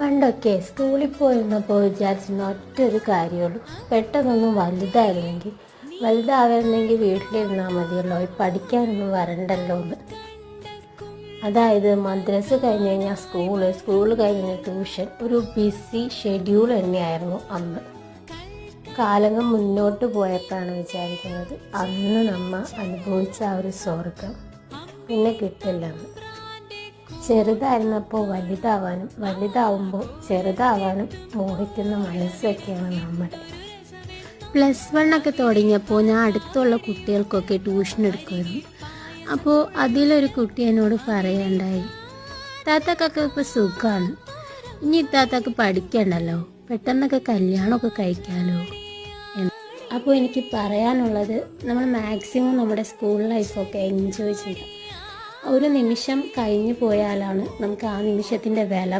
പണ്ടൊക്കെ സ്കൂളിൽ പോയിരുന്നപ്പോൾ വിചാരിച്ചിരുന്ന ഒറ്റൊരു കാര്യമുള്ളൂ, പെട്ടെന്നൊന്നും വലുതാവുന്നെങ്കിൽ വീട്ടിലിരുന്നാൽ മതിയല്ലോ, പഠിക്കാനൊന്നും വരണ്ടല്ലോ എന്ന്. അതായത് മദ്രസ കഴിഞ്ഞ് കഴിഞ്ഞാൽ സ്കൂള് കഴിഞ്ഞ് ട്യൂഷൻ, ഒരു ബിസി ഷെഡ്യൂൾ തന്നെയായിരുന്നു അന്ന്. കാലങ്ങൾ മുന്നോട്ട് പോയപ്പോഴാണ് വിചാരിക്കുന്നത് അന്ന് നമ്മൾ അനുഭവിച്ച ആ ഒരു സ്വർഗം പിന്നെ കിട്ടില്ലെന്ന്. ചെറുതായിരുന്നപ്പോൾ വലുതാവുമ്പോൾ ചെറുതാവാനും മോഹിക്കുന്ന മനസ്സൊക്കെയാണ് നമ്മുടെ. +1 തുടങ്ങിയപ്പോൾ ഞാൻ അടുത്തുള്ള കുട്ടികൾക്കൊക്കെ ട്യൂഷൻ എടുക്കുമായിരുന്നു. അപ്പോൾ അതിലൊരു കുട്ടി എന്നോട് പറയുകയുണ്ടായി, താത്താക്കൊക്കെ ഇപ്പോൾ സുഖമാണ്, ഇനി താത്താക്ക് പഠിക്കണ്ടല്ലോ, പെട്ടെന്നൊക്കെ കല്യാണമൊക്കെ കഴിക്കാമല്ലോ. അപ്പോൾ എനിക്ക് പറയാനുള്ളത്, നമ്മൾ മാക്സിമം നമ്മുടെ സ്കൂൾ ലൈഫൊക്കെ എൻജോയ് ചെയ്യാം. ഒരു നിമിഷം കഴിഞ്ഞു പോയാലാണ് നമുക്ക് ആ നിമിഷത്തിൻ്റെ വില